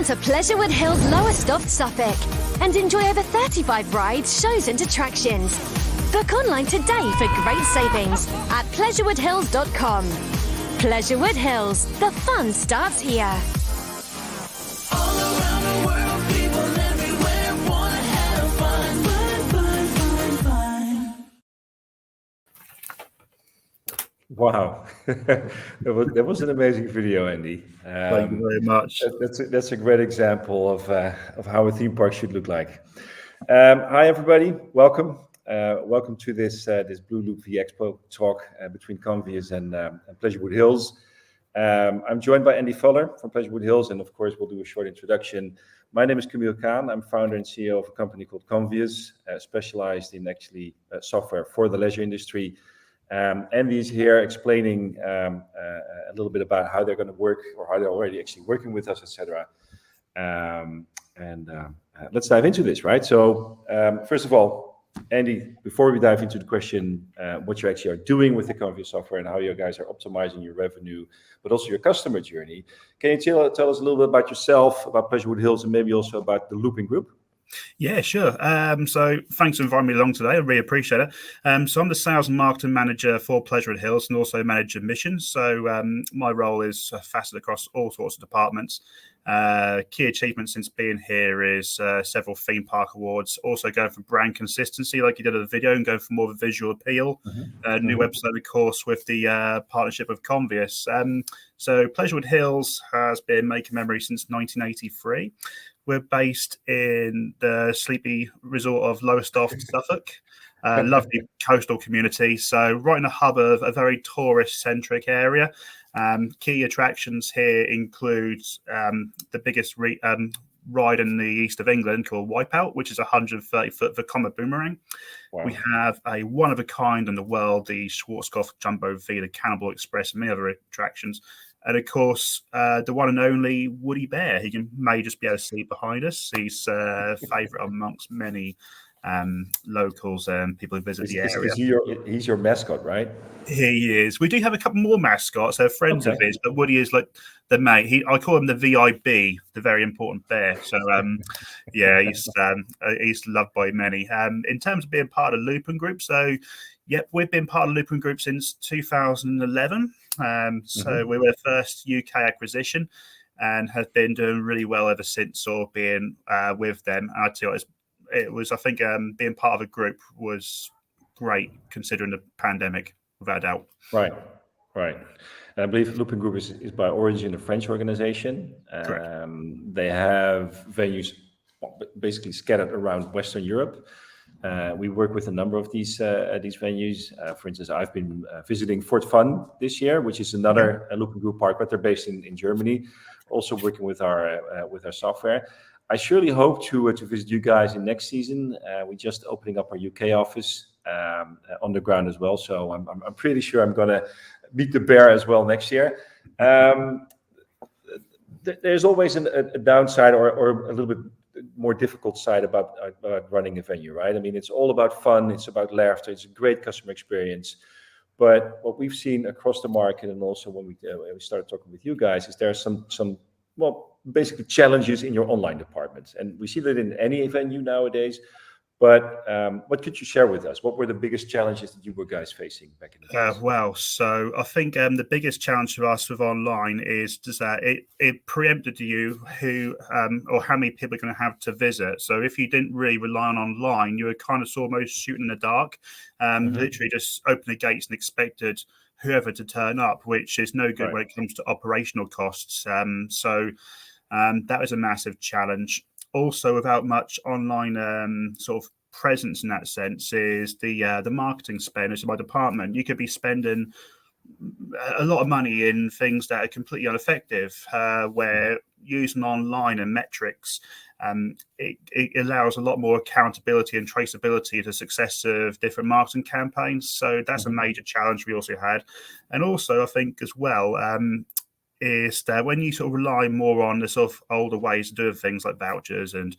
to Pleasurewood Hills, Lowestoft, Suffolk, and enjoy over 35 rides, shows and attractions. Book online today for great savings at pleasurewoodhills.com. Pleasurewood Hills, the fun starts here. All around the world, people everywhere wanna have fun, fun, fun, fun, fun. Wow, that was an amazing video, Andy. Thank you very much. That's a great example of how a theme park should look like. Hi, everybody. Welcome. Welcome to this Blooloop V-Expo talk between Convious and Pleasurewood Hills. I'm joined by Andy Fuller from Pleasurewood Hills, and of course, we'll do a short introduction. My name is Camiel Kraan. I'm founder and CEO of a company called Convious, specialized in actually software for the leisure industry. Andy's here explaining a little bit about how they're going to work, or how they're already actually working with us, etc. Let's dive into this, right? So, first of all, Andy, before we dive into the question, what you actually are doing with the Convious software and how you guys are optimizing your revenue, but also your customer journey, can you tell us a little bit about yourself, about Pleasurewood Hills, and maybe also about the Looping Group? Yeah, sure. So thanks for inviting me along today. I really appreciate it. So I'm the sales and marketing manager for Pleasurewood Hills and also manage admissions. So my role is faceted across all sorts of departments. Key achievements since being here is several theme park awards, also going for brand consistency like you did in the video and going for more of a visual appeal. New website, of course, with the partnership of Convious. So Pleasurewood Hills has been making memories since 1983. We're based in the sleepy resort of Lowestoft, Suffolk. Lovely coastal community. So right in the hub of a very tourist-centric area. Key attractions here include the biggest ride in the east of England called Wipeout, which is a 130-foot Vekoma boomerang. Wow. We have a one-of-a-kind in the world, the Schwarzkopf Jumbo V, the Cannibal Express, and many other attractions. And of course, the one and only Woody Bear. He may just be able to see behind us. He's a favourite amongst many locals and people who visit the area. He's your mascot, right? He is. We do have a couple more mascots. They're friends of his, but Woody is like the mate. I call him the VIB, the very important bear. So yeah, he's loved by many. In terms of being part of the Looping Group, so yep, we've been part of the Looping Group since 2011. So we were the first UK acquisition and have been doing really well ever since, or being with them. And I tell you, it was, I think, being part of a group was great considering the pandemic, without a doubt. Right. And I believe Looping Group is by origin a French organization. They have venues basically scattered around Western Europe. We work with a number of these venues. For instance, I've been visiting Fort Fun this year, which is another Looping Group park, but they're based in Germany. Also working with our software. I surely hope to visit you guys in next season. We're just opening up our UK office on the ground as well, so I'm pretty sure I'm gonna meet the bear as well next year. There's always a downside or a little bit more difficult side about running a venue, right? I mean, it's all about fun, it's about laughter, it's a great customer experience. But what we've seen across the market, and also when we started talking with you guys, is there are some basically challenges in your online department, and we see that in any venue nowadays. But what could you share with us? What were the biggest challenges that you were guys facing back in the days? Well, so I think the biggest challenge for us with online is just that it preempted you who or how many people are going to have to visit. So if you didn't really rely on online, you were kind of almost shooting in the dark, literally just open the gates and expected whoever to turn up, which is no good when it comes to operational costs. So that was a massive challenge. Also, without much online sort of presence in that sense, is the marketing spend. It's my department. You could be spending a lot of money in things that are completely ineffective, where using online and metrics, it allows a lot more accountability and traceability to the success of different marketing campaigns. So that's a major challenge we also had. And also, I think as well, is that when you sort of rely more on the sort of older ways of doing things like vouchers and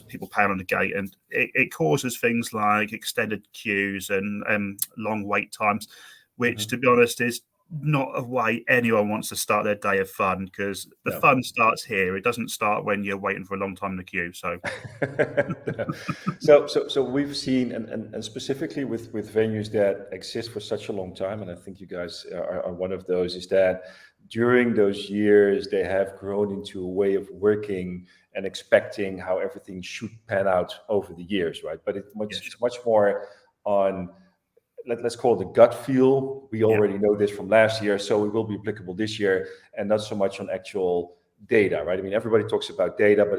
people paying on the gate, and it causes things like extended queues and long wait times, which to be honest is not a way anyone wants to start their day of fun, because the No. fun starts here. It doesn't start when you're waiting for a long time in the queue. So So we've seen, and specifically with venues that exist for such a long time, and I think you guys are one of those, is that during those years they have grown into a way of working and expecting how everything should pan out over the years, right? But it's much more on, let's call it the gut feel. We already know this from last year, so it will be applicable this year, and not so much on actual data, right? I mean, everybody talks about data, but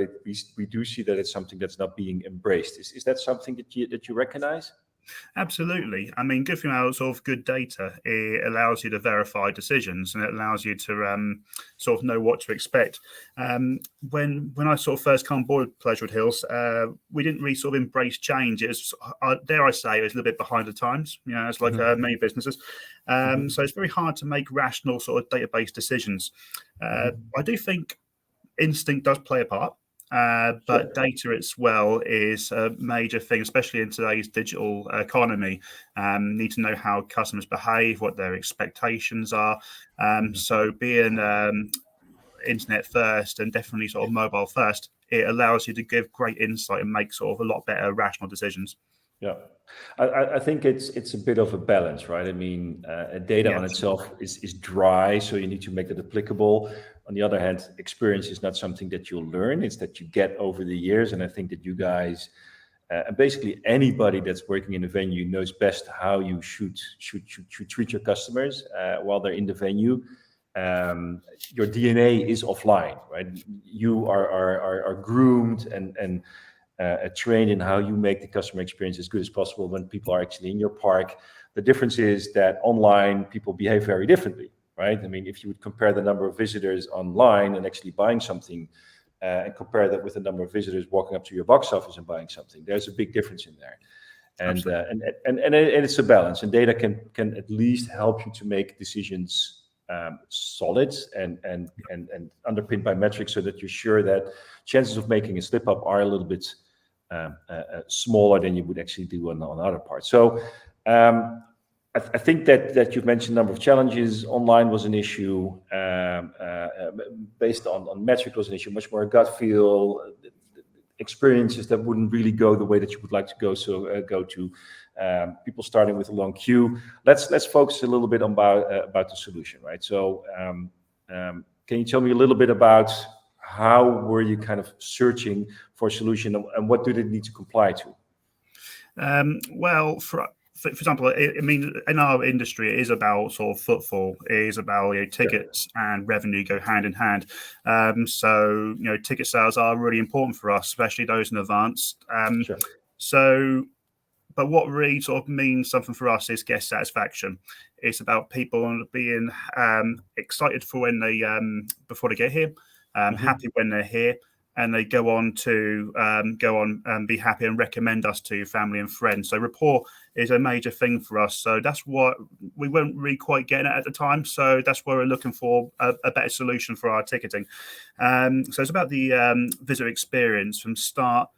we do see that it's something that's not being embraced. Is that something that you recognize? absolutely. I mean, good thing about sort of good data, it allows you to verify decisions, and it allows you to sort of know what to expect. When I sort of first come on board with Pleasurewood Hills, we didn't really sort of embrace change. It was, dare I say, it was a little bit behind the times. You know, it's like many businesses. So it's very hard to make rational sort of database decisions. I do think instinct does play a part. But data as well is a major thing, especially in today's digital economy. Need to know how customers behave, what their expectations are. So being internet first and definitely sort of mobile first, it allows you to give great insight and make sort of a lot better rational decisions. Yeah, I think it's a bit of a balance, right? I mean, data on Yes. itself is dry, so you need to make it applicable. On the other hand, experience is not something that you'll learn; it's that you get over the years. And I think that you guys, and basically anybody that's working in a venue, knows best how you should treat your customers while they're in the venue. Your DNA is offline, right? You are groomed and trained in how you make the customer experience as good as possible when people are actually in your park. The difference is that online people behave very differently, right? I mean, if you would compare the number of visitors online and actually buying something, and compare that with the number of visitors walking up to your box office and buying something, there's a big difference in there. And it's a balance, and data can at least help you to make decisions solid and underpinned by metrics, so that you're sure that chances of making a slip up are a little bit smaller than you would actually do on other parts. So I think that you've mentioned a number of challenges. Online was an issue, based on metric was an issue, much more a gut feel, experiences that wouldn't really go the way that you would like to go. So go to people starting with a long queue. Let's focus a little bit on about the solution, right? So can you tell me a little bit about how were you kind of searching for a solution, and what do they need to comply to? Well, for example, I mean, in our industry, it is about sort of footfall. It is about tickets and revenue go hand in hand. So ticket sales are really important for us, especially those in advance. So, but what really sort of means something for us is guest satisfaction. It's about people being excited for when they before they get here, happy when they're here, and they go on and be happy and recommend us to family and friends. So rapport is a major thing for us. So that's what we weren't really quite getting at the time. So that's where we're looking for a better solution for our ticketing. So it's about the visitor experience from start,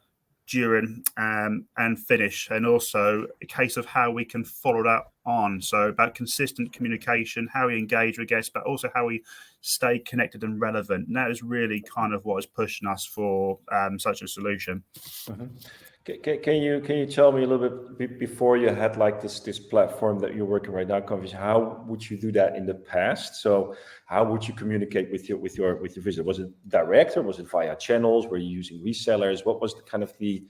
during, and finish, and also a case of how we can follow that on. So about consistent communication, how we engage with guests, but also how we stay connected and relevant. And that is really kind of what is pushing us for such a solution. Can you tell me a little bit, before you had like this platform that you're working right now, Convious, how would you do that in the past? So how would you communicate with your visitor? Was it direct, or was it via channels? Were you using resellers? What was the kind of the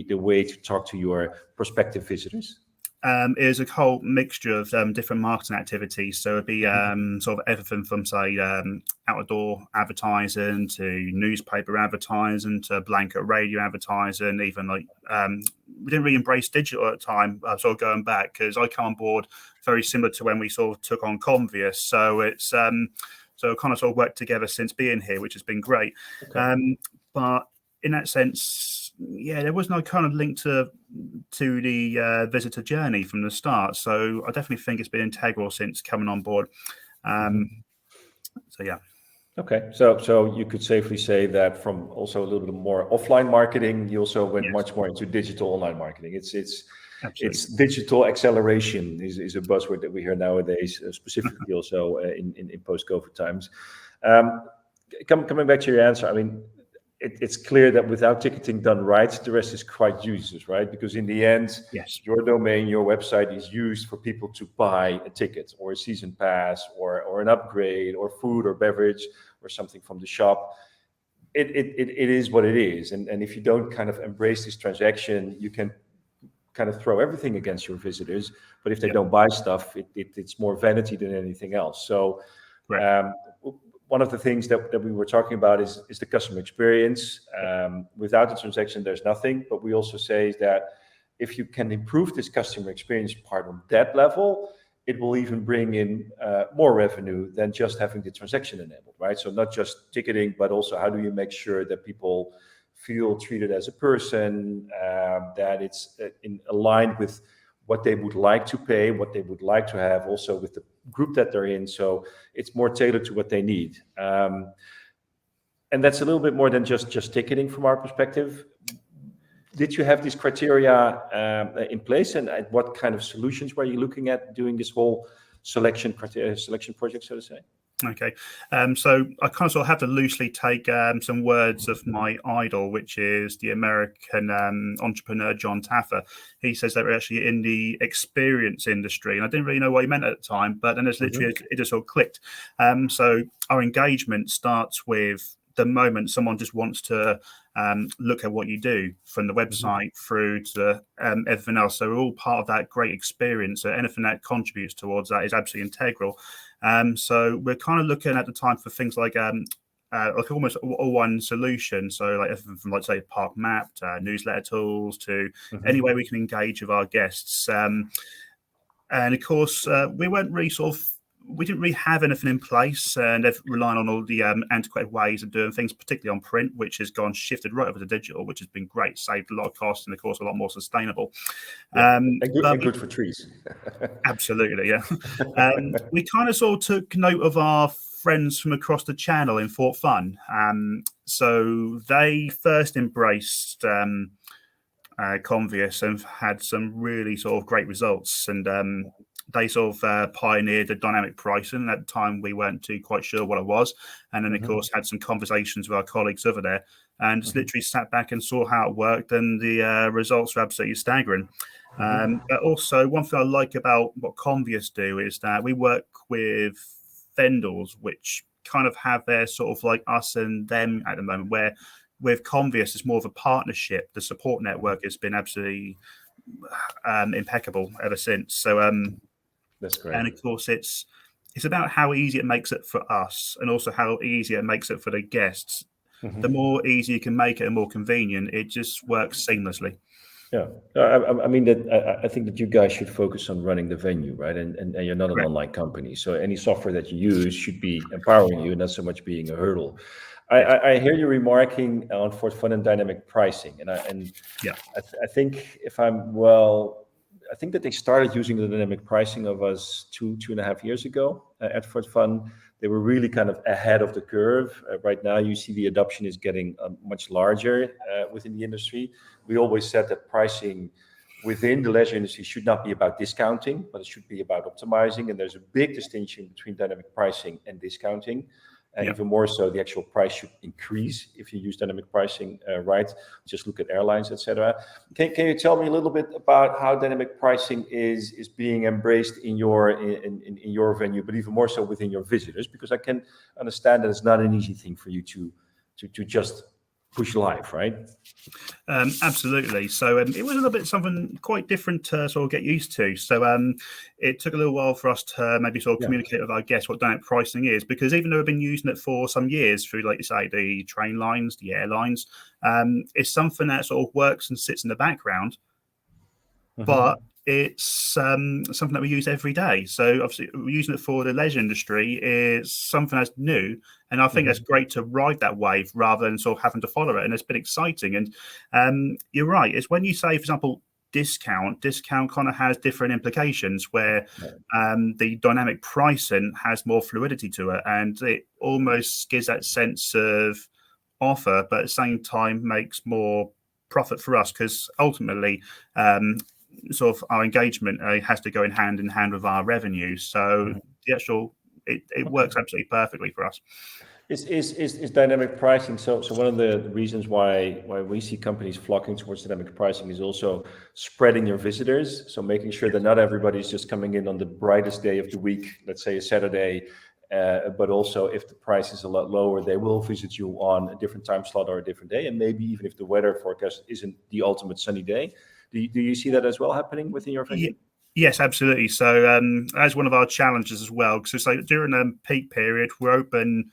way to talk to your prospective visitors? It is a whole mixture of different marketing activities. So it'd be sort of everything from, say, outdoor advertising to newspaper advertising to blanket radio advertising. Even like we didn't really embrace digital at the time. Sort of going back, because I come on board very similar to when we sort of took on Convious. So it's so kind of sort of worked together since being here, which has been great. But in that sense, yeah, there was no kind of link to the visitor journey from the start. So I definitely think it's been integral since coming on board. So yeah. Okay, so you could safely say that from also a little bit more offline marketing, you also went much more into digital online marketing. It's Absolutely. It's digital acceleration is a buzzword that we hear nowadays, specifically also in post-COVID times. Coming back to your answer, I mean, it's clear that without ticketing done right, the rest is quite useless, right? Because in the end, Yes. your domain, your website is used for people to buy a ticket or a season pass or an upgrade or food or beverage or something from the shop. It is what it is. And if you don't kind of embrace this transaction, you can kind of throw everything against your visitors. But if they Yep. don't buy stuff, it's more vanity than anything else. So Correct. one of the things that we were talking about is the customer experience. Without the transaction, there's nothing. But we also say that if you can improve this customer experience part on that level, it will even bring in more revenue than just having the transaction enabled, right? So not just ticketing, but also how do you make sure that people feel treated as a person, that it's aligned with what they would like to pay, what they would like to have, also with the group that they're in. So it's more tailored to what they need. And that's a little bit more than just ticketing from our perspective. Did you have these criteria in place, and what kind of solutions were you looking at doing this whole selection project, so to say? Okay, so I kind of sort of have to loosely take some words of my idol, which is the American entrepreneur John Taffer. He says that we're actually in the experience industry, and I didn't really know what he meant at the time, but then it's literally it just sort of clicked. So our engagement starts with the moment someone just wants to look at what you do, from the website through to everything else. So we're all part of that great experience. So anything that contributes towards that is absolutely integral. So we're kind of looking at the time for things like almost all one solution. So like everything from, like, say, park map to newsletter tools to any way we can engage with our guests. And of course, we didn't really have anything in place, and they've relying on all the antiquated ways of doing things, particularly on print, which has shifted right over to digital, which has been great, saved a lot of costs, and of course a lot more sustainable. And good for trees. Absolutely, yeah. We kind of sort of took note of our friends from across the channel in Fort Fun. So they first embraced Convious and had some really sort of great results, and they sort of pioneered the dynamic pricing. At the time, we weren't quite sure what it was. And then, of course, had some conversations with our colleagues over there, and just literally sat back and saw how it worked. And the results were absolutely staggering. But also, one thing I like about what Convious do is that we work with vendors, which kind of have their sort of like us and them at the moment, where with Convious, it's more of a partnership. The support network has been absolutely impeccable ever since. So, that's great. And of course, it's about how easy it makes it for us, and also how easy it makes it for the guests. The more easy you can make it and more convenient, it just works seamlessly. Yeah, I mean that. I think that you guys should focus on running the venue, right? And you're not an online company, so any software that you use should be empowering you, not so much being a hurdle. I hear you remarking on Fort Fun and dynamic pricing, and I think I think that they started using the dynamic pricing of us 2.5 years ago at Fort Fun. They were really kind of ahead of the curve. Right now, you see the adoption is getting much larger within the industry. We always said that pricing within the leisure industry should not be about discounting, but it should be about optimizing. And there's a big distinction between dynamic pricing and discounting. Even more so, the actual price should increase if you use dynamic pricing right. Just look at airlines, etc. Can you tell me a little bit about how dynamic pricing is being embraced in your venue, but even more so within your visitors? Because I can understand that it's not an easy thing for you to just push live, right? Absolutely. So it was a little bit something quite different to sort of get used to. So it took a little while for us to maybe sort of communicate with our guests what dynamic pricing is, because even though we've been using it for some years through, like you say, the train lines, the airlines, it's something that sort of works and sits in the background, but it's something that we use every day. So obviously we're using it for the leisure industry is something that's new. And I think that's great to ride that wave rather than sort of having to follow it. And it's been exciting. And you're right. It's when you say, for example, discount kind of has different implications where the dynamic pricing has more fluidity to it. And it almost gives that sense of offer, but at the same time makes more profit for us, because ultimately, sort of our engagement has to go in hand with our revenue. So the actual it works absolutely perfectly for us. Is dynamic pricing so one of the reasons why we see companies flocking towards dynamic pricing is also spreading your visitors, so making sure that not everybody's just coming in on the brightest day of the week, let's say a Saturday, but also if the price is a lot lower, they will visit you on a different time slot or a different day, and maybe even if the weather forecast isn't the ultimate sunny day. Do you see that as well happening within your venue? Yes, absolutely. So as one of our challenges as well, so during a peak period, we're open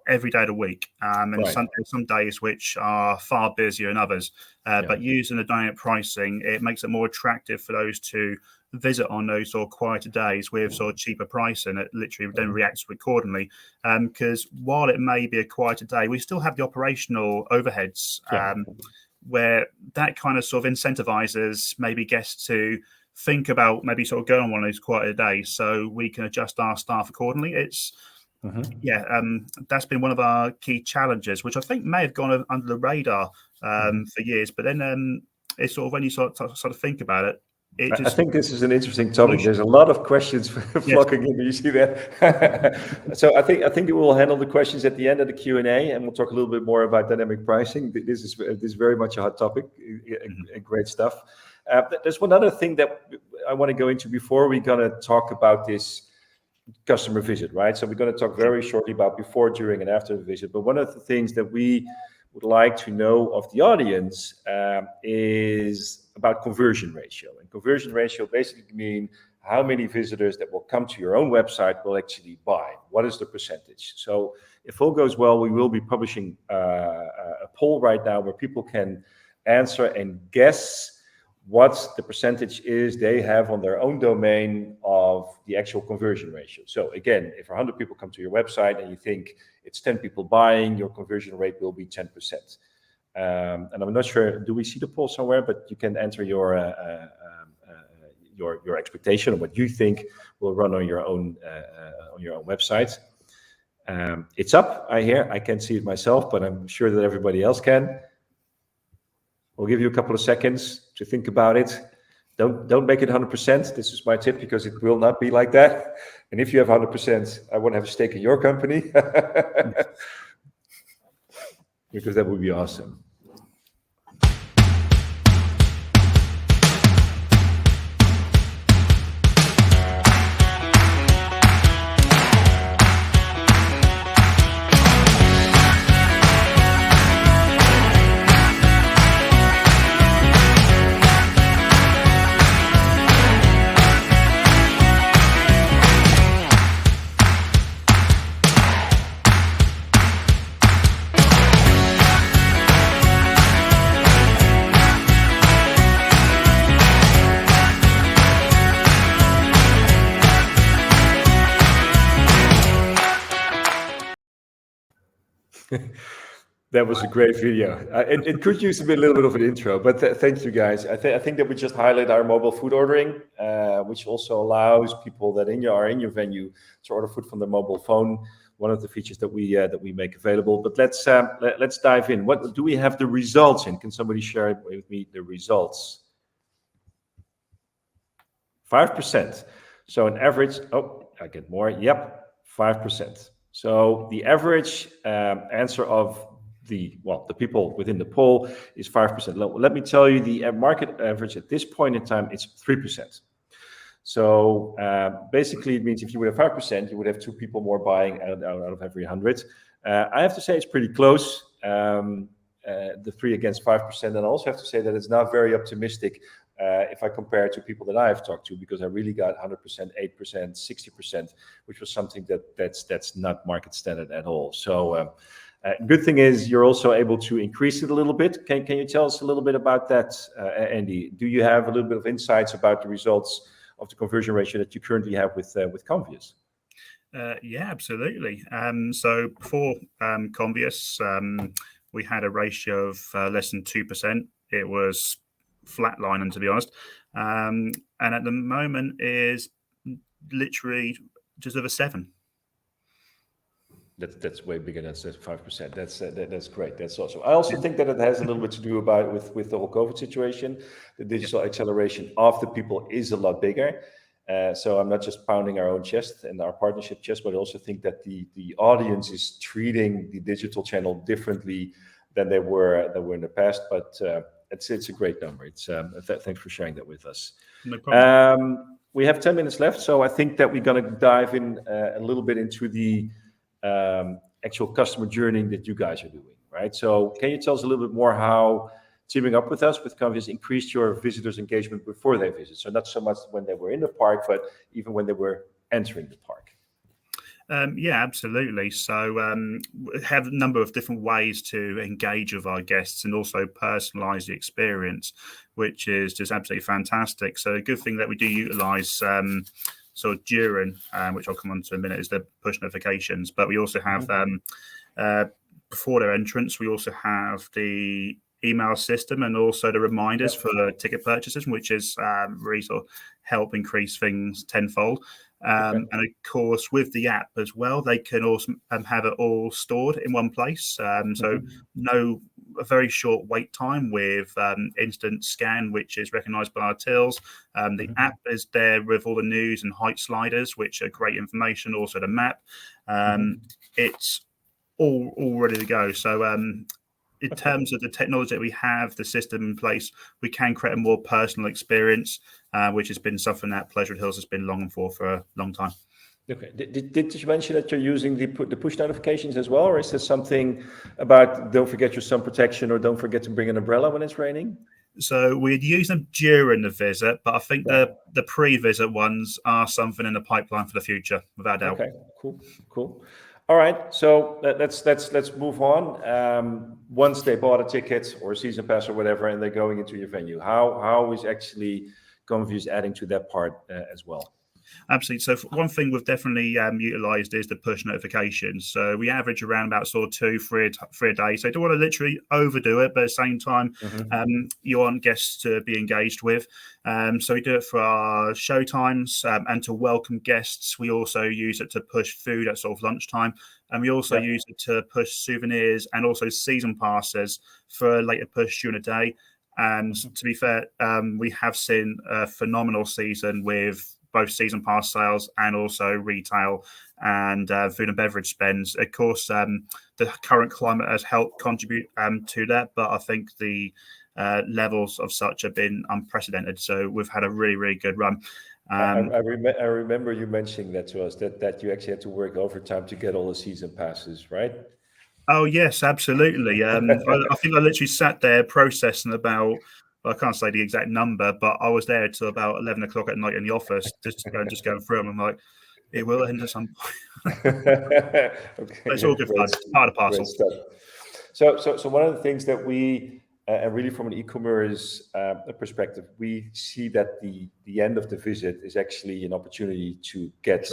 every day of the week, and Right. some days which are far busier than others. But using the dynamic pricing, it makes it more attractive for those to visit on those sort of quieter days with sort of cheaper pricing. It literally then reacts accordingly. Because while it may be a quieter day, we still have the operational overheads where that kind of sort of incentivizes maybe guests to think about maybe sort of going on one of those quieter days, so we can adjust our staff accordingly. It's that's been one of our key challenges, which I think may have gone under the radar for years. But then it's sort of when you sort of think about it, I think this is an interesting topic. There's a lot of questions flocking in. You see that? So I think we will handle the questions at the end of the Q&A, and we'll talk a little bit more about dynamic pricing. This is very much a hot topic. Great stuff. There's one other thing that I want to go into before we're going to talk about this customer visit, right? So we're going to talk very shortly about before, during, and after the visit. But one of the things that we would like to know of the audience is about conversion ratio. And conversion ratio basically means how many visitors that will come to your own website will actually buy. What is the percentage? So if all goes well, we will be publishing a poll right now where people can answer and guess what the percentage is they have on their own domain of the actual conversion ratio. So again, if 100 people come to your website and you think it's 10 people buying, your conversion rate will be 10%. And I'm not sure, do we see the poll somewhere? But you can enter your expectation of what you think will run on your own website. It's up, I can't see it myself, but I'm sure that everybody else can. We'll give you a couple of seconds to think about it. Don't make it 100%. This is my tip, because it will not be like that. And if you have 100%, I want to have a stake in your company, because that would be awesome. That was a great video. It could use a little bit of an intro, but thank you guys. I think that we just highlight our mobile food ordering, which also allows people that are in your venue to order food from their mobile phone. One of the features that we make available. But let's dive in. What do we have the results in? Can somebody share with me the results? 5%. So an average. Oh, I get more. Yep, 5%. So the average answer of the people within the poll is 5%. Let me tell you, the market average at this point in time is 3%. So basically, it means if you would have 5%, you would have 2 people more buying out of every 100. I have to say it's pretty close, the 3 against 5%. And I also have to say that it's not very optimistic if I compare it to people that I have talked to, because I really got 100%, 8%, 60%, which was something that's not market standard at all. So good thing is you're also able to increase it a little bit. Can you tell us a little bit about that, Andy? Do you have a little bit of insights about the results of the conversion ratio that you currently have with Convious? Yeah, absolutely. So before Convious, we had a ratio of less than 2%. It was flatlining, to be honest. And at the moment is literally just over 7. That's way bigger. That's 5%. That's great. That's awesome. I also think that it has a little bit to do about with the whole COVID situation. The digital acceleration of the people is a lot bigger. So I'm not just pounding our own chest and our partnership chest, but I also think that the audience is treating the digital channel differently than they were in the past. But it's a great number. It's thanks for sharing that with us. No problem. We have 10 minutes left, so I think that we're going to dive in a little bit into the actual customer journey that you guys are doing, right? So can you tell us a little bit more how teaming up with us with Convious increased your visitors' engagement before they visit? So not so much when they were in the park, but even when they were entering the park. Yeah, absolutely. So we have a number of different ways to engage with our guests and also personalize the experience, which is just absolutely fantastic. So a good thing that we do utilize sort of during, which I'll come on to in a minute, is the push notifications. But we also have before their entrance, we also have the email system and also the reminders for ticket purchases, which is really sort of help increase things tenfold. And of course, with the app as well, they can also have it all stored in one place. So a very short wait time with instant scan, which is recognized by our tills. The app is there with all the news and height sliders, which are great information. Also the map. It's all ready to go. So in terms of the technology that we have, the system in place, we can create a more personal experience, which has been something that Pleasurewood Hills has been longing for a long time. Okay. Did you mention that you're using the push notifications as well, or is there something about don't forget your sun protection or don't forget to bring an umbrella when it's raining? So we'd use them during the visit, but I think the pre-visit ones are something in the pipeline for the future, without doubt. Okay, cool. All right, so let's move on. Once they bought a ticket or a season pass or whatever, and they're going into your venue, how is actually Convious adding to that part as well? Absolutely. So one thing we've definitely utilised is the push notifications. So we average around about sort of 2-3 a day. So you don't want to literally overdo it, but at the same time, you want guests to be engaged with. So we do it for our show times and to welcome guests. We also use it to push food at sort of lunchtime. And we also use it to push souvenirs and also season passes for a later push during the day. And to be fair, we have seen a phenomenal season with both season pass sales and also retail and food and beverage spends. Of course, the current climate has helped contribute to that, but I think the levels of such have been unprecedented. So we've had a really, really good run. I remember you mentioning that to us, that you actually had to work overtime to get all the season passes, right? Oh, yes, absolutely. I think I literally sat there processing about, I can't say the exact number, but I was there till about 11 o'clock at night in the office, just going through them. I'm like, it will end at some point. Okay, It's all good fun. It's part of the parcel. So one of the things that we, and really from an e-commerce perspective, we see that the end of the visit is actually an opportunity to get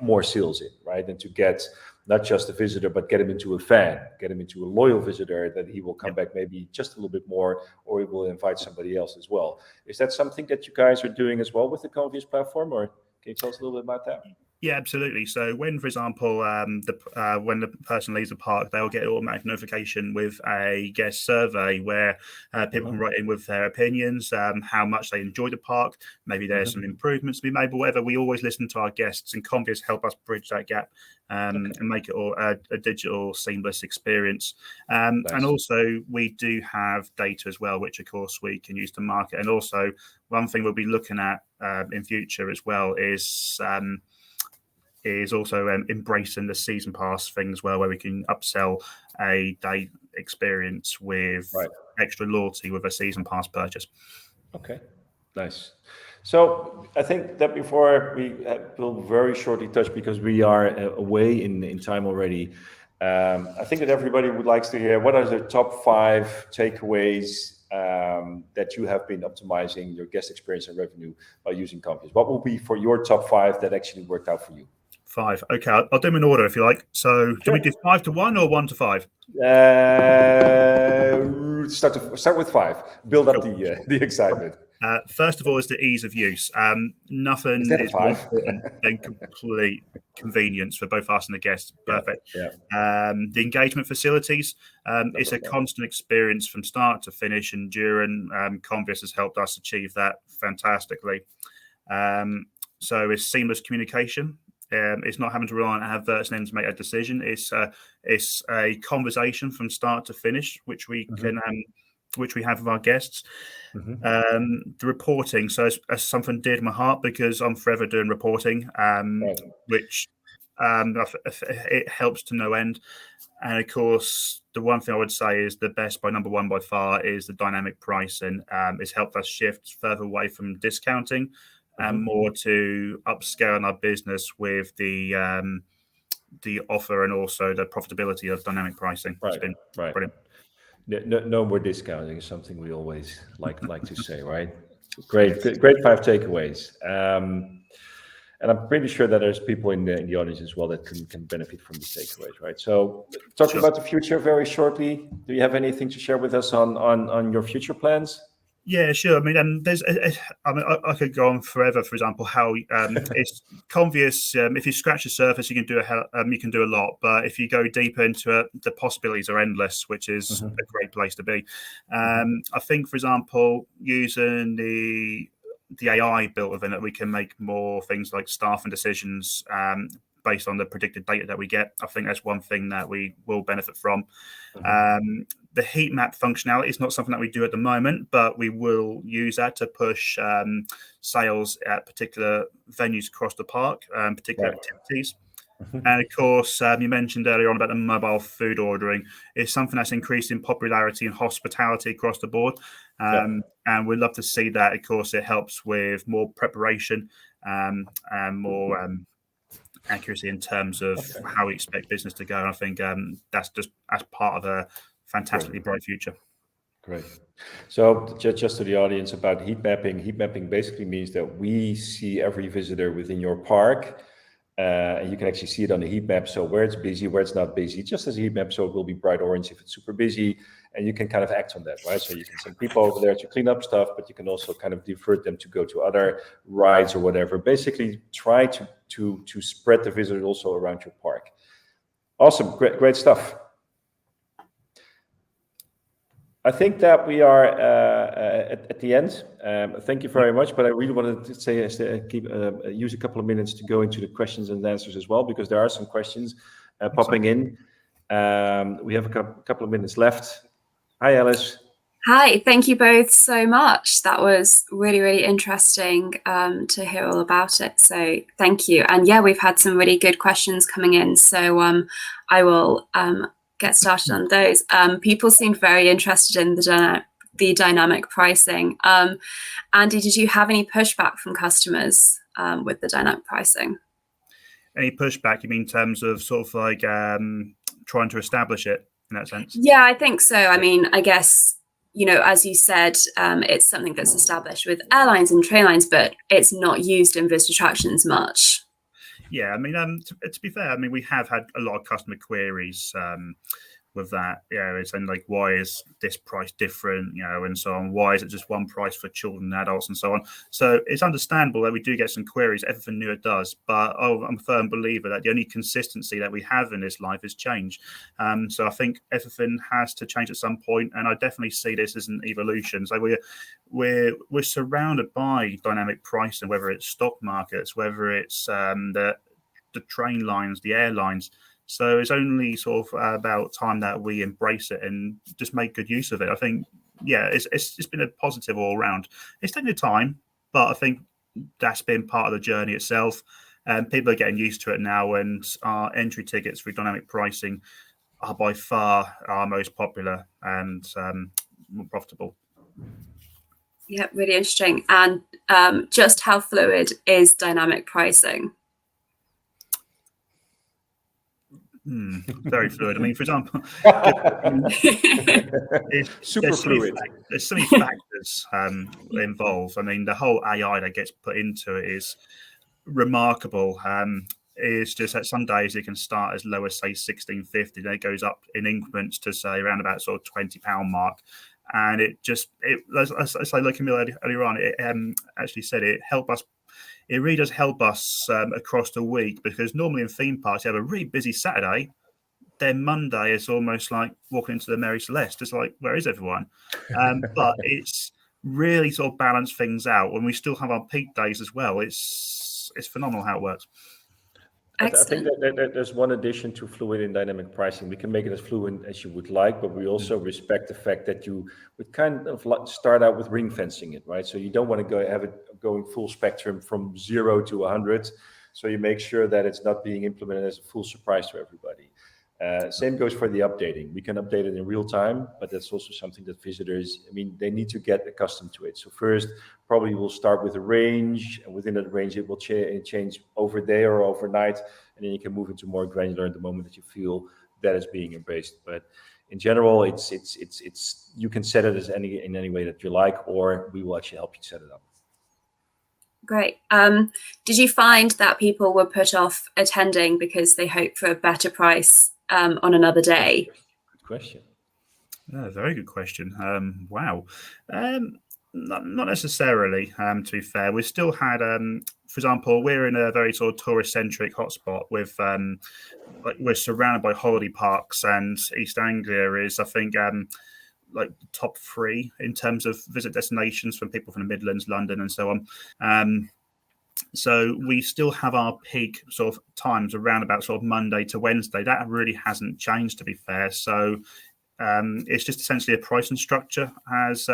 more sales in, right? And to get not just a visitor, but get him into a fan, get him into a loyal visitor that he will come back maybe just a little bit more, or he will invite somebody else as well. Is that something that you guys are doing as well with the Convious platform, or can you tell us a little bit about that? Yeah, absolutely. So when, for example, when the person leaves the park, they'll get an automatic notification with a guest survey where people can write in with their opinions, how much they enjoyed the park. Maybe there's some improvements to be made, but whatever. We always listen to our guests, and Convious help us bridge that gap and make it all a digital seamless experience. Nice. And also we do have data as well, which of course we can use to market. And also one thing we'll be looking at in future as well is also embracing the season pass thing as well, where we can upsell a day experience with extra loyalty with a season pass purchase. Okay, nice. So I think that before we will very shortly touch, because we are away in time already, I think that everybody would like to hear what are the top 5 takeaways that you have been optimizing your guest experience and revenue by using Convious. What will be for your top 5 that actually worked out for you? 5. Okay, I'll do them in order if you like. So, do we do 5 to 1 or 1 to 5? Start with 5. Build up the excitement. First of all, is the ease of use. Nothing is more important than complete convenience for both us and the guests. Perfect. Yeah. The engagement facilities, it's a constant experience from start to finish, and during Convious has helped us achieve that fantastically. So it's seamless communication. It's not having to rely on adverts and then to make a decision. It's a conversation from start to finish, which we can which we have with our guests. The reporting, so it's something dear to my heart because I'm forever doing reporting, which it helps to no end. And of course, the one thing I would say is the best by number one by far is the dynamic pricing. It's helped us shift further away from discounting and more to upscaling our business with the offer and also the profitability of dynamic pricing. Right. It's been brilliant. No more discounting is something we always like to say, right? Great 5 takeaways. And I'm pretty sure that there's people in the audience as well that can benefit from these takeaways, right? So talking about the future very shortly, do you have anything to share with us on your future plans? Yeah, sure. I mean, I could go on forever. For example, how it's Convious. If you scratch the surface, you can do a lot. But if you go deeper into it, the possibilities are endless, which is a great place to be. I think, for example, using the AI built within it, we can make more things like staffing decisions based on the predicted data that we get. I think that's one thing that we will benefit from. The heat map functionality is not something that we do at the moment, but we will use that to push sales at particular venues across the park, particular activities. And of course, you mentioned earlier on about the mobile food ordering. It's something that's increased in popularity and hospitality across the board. And we'd love to see that. Of course, it helps with more preparation and more accuracy in terms of how we expect business to go. And I think that's part of a fantastically bright future. Great. So just to the audience about heat mapping. Heat mapping basically means that we see every visitor within your park. And you can actually see it on the heat map. So where it's busy, where it's not busy, just as a heat map. So it will be bright orange if it's super busy, and you can kind of act on that, right? So you can send people over there to clean up stuff, but you can also kind of divert them to go to other rides or whatever. Basically, try to spread the visitors also around your park. Awesome, great stuff. I think that we are at the end. Thank you very much. But I really wanted to say use a couple of minutes to go into the questions and answers as well, because there are some questions popping in. We have a couple of minutes left. Hi, Alice. Hi, thank you both so much. That was really, really interesting to hear all about it. So thank you. And yeah, we've had some really good questions coming in. So I will get started on those. People seemed very interested in the dynamic pricing. Andy, did you have any pushback from customers with the dynamic pricing? Any pushback, you mean in terms of sort of like trying to establish it in that sense? Yeah, I think so. I mean, I guess, you know, as you said, it's something that's established with airlines and train lines, but it's not used in visitor attractions much. Yeah, I mean, to be fair, I mean, we have had a lot of customer queries with that. Yeah, it's saying like, why is this price different, you know, and so on. Why is it just one price for children and adults and so on? So it's understandable that we do get some queries. Everything new it does, but I'm a firm believer that the only consistency that we have in this life is change. So I think everything has to change at some point, and I definitely see this as an evolution. So we're surrounded by dynamic pricing, whether it's stock markets, whether it's the train lines, the airlines. So it's only sort of about time that we embrace it and just make good use of it. I think, yeah, it's been a positive all around. It's taken time, but I think that's been part of the journey itself. And people are getting used to it now, and our entry tickets for dynamic pricing are by far our most popular and more profitable. Yeah, really interesting. And just how fluid is dynamic pricing? Very fluid. I mean, for example, it's super fluid. There's so many factors involved. I mean, the whole AI that gets put into it is remarkable. It's just that some days it can start as low as say $16.50, then it goes up in increments to say around about sort of £20 mark. And as I like Camiel earlier on, it actually said it helped us. it really does help us across the week, because normally in theme parks you have a really busy Saturday, then Monday is almost like walking into the Mary Celeste. It's like, where is everyone? But it's really sort of balanced things out when we still have our peak days as well. It's phenomenal how it works. I think Excellent. that there's one addition to fluid and dynamic pricing. We can make it as fluid as you would like, but we also respect the fact that you would kind of start out with ring fencing it, right? So you don't want to go have it going full spectrum from 0 to 100. So you make sure that it's not being implemented as a full surprise to everybody. Same goes for the updating. We can update it in real time, but that's also something that visitors, they need to get accustomed to it. So first, probably we'll start with a range, and within that range, it will change over day or overnight, and then you can move into more granular at the moment that you feel that is being embraced. But in general, it's you can set it as in any way that you like, or we will actually help you set it up. Great. Did you find that people were put off attending because they hope for a better price on another day? Good question. Yeah, very good question. Wow. Not necessarily, to be fair. We still had, for example, we're in a very sort of tourist-centric hotspot with, like, we're surrounded by holiday parks, and East Anglia is, I think, like the top 3 in terms of visit destinations from people from the Midlands, London, and so on. So we still have our peak sort of times around about sort of Monday to Wednesday. That really hasn't changed, to be fair. So it's just essentially a pricing structure has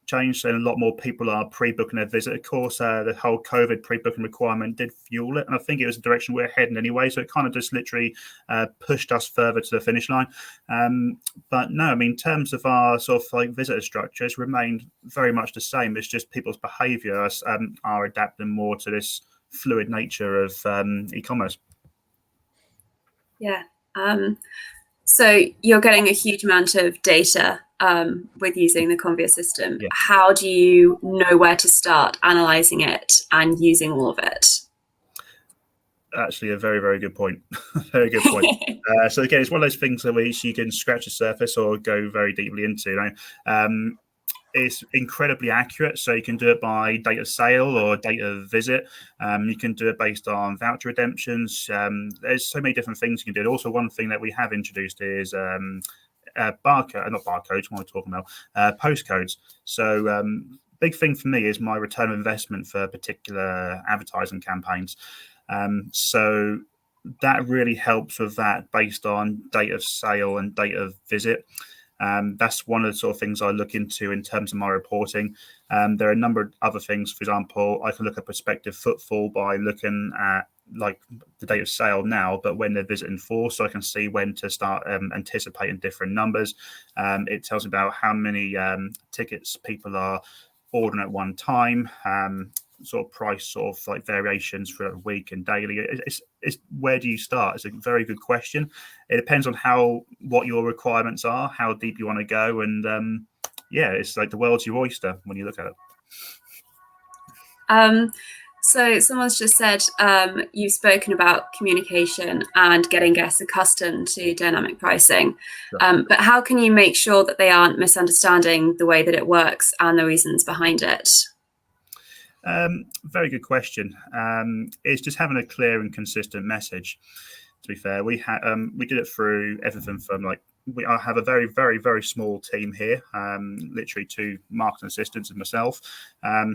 changed, and a lot more people are pre-booking their visit. Of course, the whole COVID pre-booking requirement did fuel it, and I think it was the direction we're heading anyway. So it kind of just literally pushed us further to the finish line. But no, in terms of our sort of like visitor structure, it's remained very much the same. It's just people's behaviour are adapting more to this fluid nature of e-commerce. Yeah. So you're getting a huge amount of data with using the Convious system. Yeah. How do you know where to start analysing it and using all of it? Actually, a very, very good point. Very good point. So again, it's one of those things that you can scratch the surface or go very deeply into. It's incredibly accurate, so you can do it by date of sale or date of visit. You can do it based on voucher redemptions. There's so many different things you can do. Also, one thing that we have introduced is postcodes. So big thing for me is my return of investment for particular advertising campaigns. So that really helps with that based on date of sale and date of visit. That's one of the sort of things I look into in terms of my reporting. There are a number of other things. For example, I can look at prospective footfall by looking at like the date of sale now, but when they're visiting for, so I can see when to start anticipating different numbers. It tells me about how many tickets people are ordering at one time, sort of price sort of like variations for a week and daily. It's where do you start? It's a very good question. It depends on what your requirements are, how deep you want to go, and yeah, it's like the world's your oyster when you look at it. So someone's just said you've spoken about communication and getting guests accustomed to dynamic pricing, Sure. But how can you make sure that they aren't misunderstanding the way that it works and the reasons behind it? Very good question. It's just having a clear and consistent message. To be fair, we did it through everything from I have a very, very, very small team here, literally 2 marketing assistants and myself.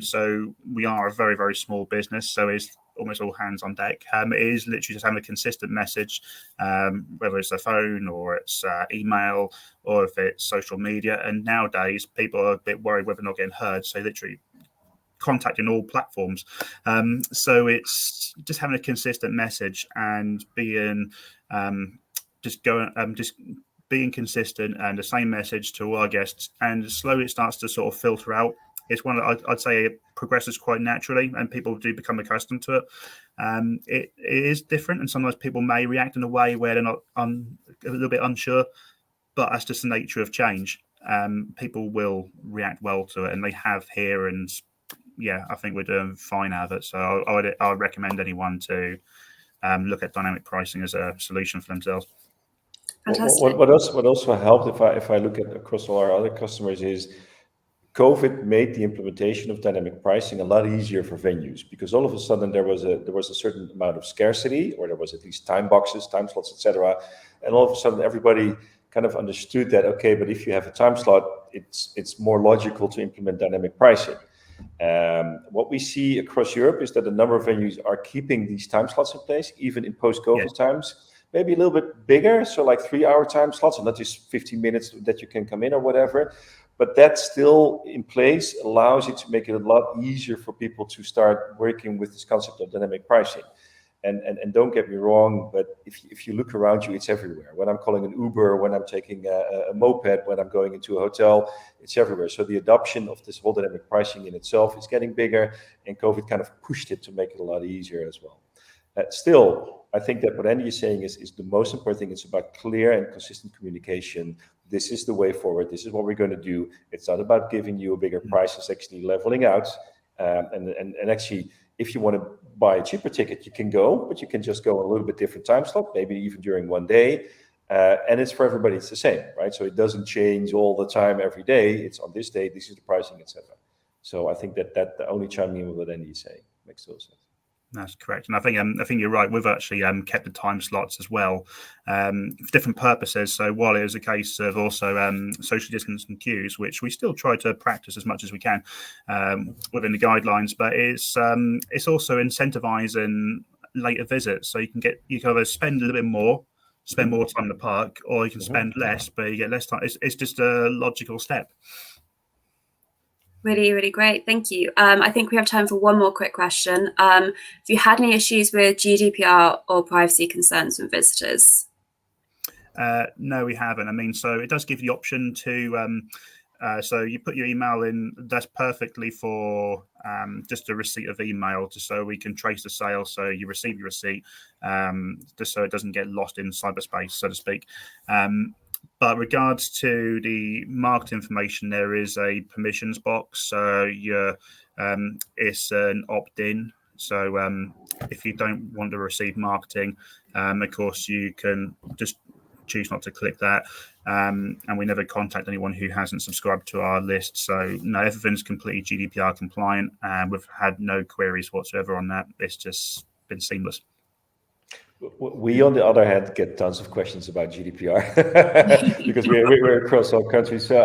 So we are a very, very small business. So it's almost all hands on deck. It is literally just having a consistent message, whether it's a phone or it's email or if it's social media. And nowadays, people are a bit worried whether they're not getting heard. So literally contacting all platforms. So it's just having a consistent message and being being consistent and the same message to all our guests, and slowly it starts to sort of filter out. It's one that I'd say it progresses quite naturally, and people do become accustomed to it. It is different, and sometimes people may react in a way where they're not a little bit unsure, but that's just the nature of change. People will react well to it, and they have here, and yeah, I think we're doing fine out of it. So I would recommend anyone to look at dynamic pricing as a solution for themselves. Fantastic. What also helped if I look at across all our other customers is COVID made the implementation of dynamic pricing a lot easier for venues, because all of a sudden there was a certain amount of scarcity, or there was at least time boxes, time slots, etc. And all of a sudden everybody kind of understood that, okay, but if you have a time slot, it's more logical to implement dynamic pricing. What we see across Europe is that a number of venues are keeping these time slots in place, even in post-COVID times, maybe a little bit bigger, so like 3-hour time slots, and not just 15 minutes that you can come in or whatever. But that still in place allows you to make it a lot easier for people to start working with this concept of dynamic pricing. And don't get me wrong, but if you look around you, it's everywhere. When I'm calling an Uber, when I'm taking a moped, when I'm going into a hotel, it's everywhere. So the adoption of this whole dynamic pricing in itself is getting bigger, and COVID kind of pushed it to make it a lot easier as well. Still, I think that what Andy is saying is the most important thing. It's about clear and consistent communication. This is the way forward. This is what we're going to do. It's not about giving you a bigger price. It's actually leveling out. And actually, if you want to buy a cheaper ticket, you can go, but you can just go a little bit different time slot, maybe even during one day. And it's for everybody, it's the same, right? So it doesn't change all the time every day. It's on this day, this is the pricing, etc. So I think that only chime in with what Andy is saying. Makes total sense. That's correct, and I think you're right. We've actually kept the time slots as well for different purposes. So while it is a case of also social distancing queues, which we still try to practice as much as we can within the guidelines, but it's also incentivizing later visits. So you can either spend a little bit more, spend more time in the park, or you can spend less, but you get less time. It's just a logical step. Really, really great. Thank you. I think we have time for one more quick question. Have you had any issues with GDPR or privacy concerns from visitors? No, we haven't. I mean, so it does give you the option to, so you put your email in, that's perfectly for just a receipt of email, just so we can trace the sale. So you receive your receipt, just so it doesn't get lost in cyberspace, so to speak. But regards to the market information, there is a permissions box. So it's an opt-in. So if you don't want to receive marketing, of course, you can just choose not to click that. And we never contact anyone who hasn't subscribed to our list. So no, everything's completely GDPR compliant, and we've had no queries whatsoever on that. It's just been seamless. We, on the other hand, get tons of questions about GDPR because we're across all countries. So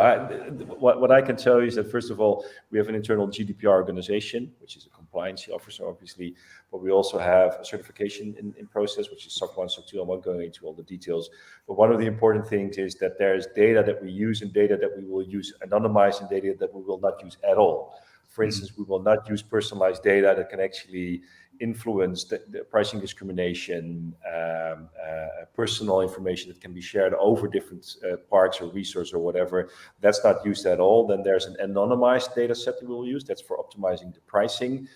what I can tell you is that, first of all, we have an internal GDPR organization, which is a compliance officer, obviously, but we also have a certification in process, which is SOC 1, SOC 2. I won't go into all the details. But one of the important things is that there's data that we use and data that we will use anonymized and data that we will not use at all. For instance, we will not use personalized data that can actually influence the pricing discrimination, personal information that can be shared over different parks or resources or whatever. That's not used at all. Then there's an anonymized data set that we'll use. That's for optimizing the pricing.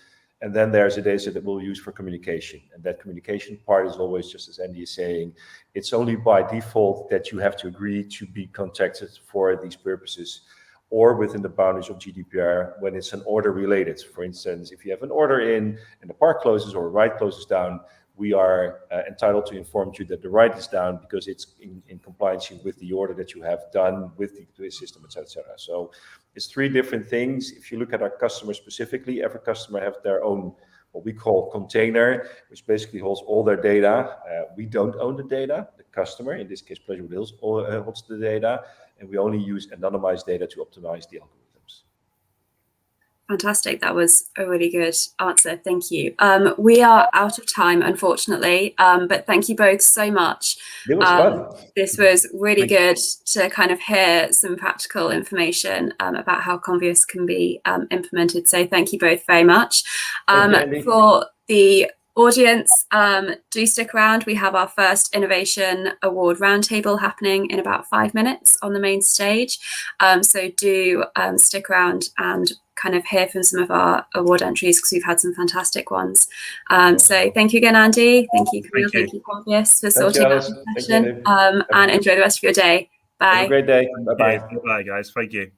And then there's a data set that we'll use for communication. And that communication part is always, just as Andy is saying, it's only by default that you have to agree to be contacted for these purposes, or within the boundaries of GDPR when it's an order related. For instance, if you have an order in and the park closes or a ride closes down, we are entitled to inform you that the ride is down because it's in compliance with the order that you have done with the system, etc. So it's three different things. If you look at our customers specifically, every customer have their own, what we call container, which basically holds all their data. We don't own the data. The customer, in this case Pleasurewood Hills, holds the data, and we only use anonymized data to optimize the algorithms. Fantastic. That was a really good answer. Thank you. We are out of time, unfortunately, but thank you both so much. It was fun. This was really good to kind of hear some practical information about how Convious can be implemented. So thank you both very much. For the audience, do stick around. We have our first Innovation Award Roundtable happening in about 5 minutes on the main stage. So do stick around and kind of hear from some of our award entries, because we've had some fantastic ones. So thank you again, Andy. Thank you, Camiel. Thank you, Convious, for sorting out the session. And enjoy the rest of your day. Bye. Have a great day. Bye-bye. Bye, guys. Thank you.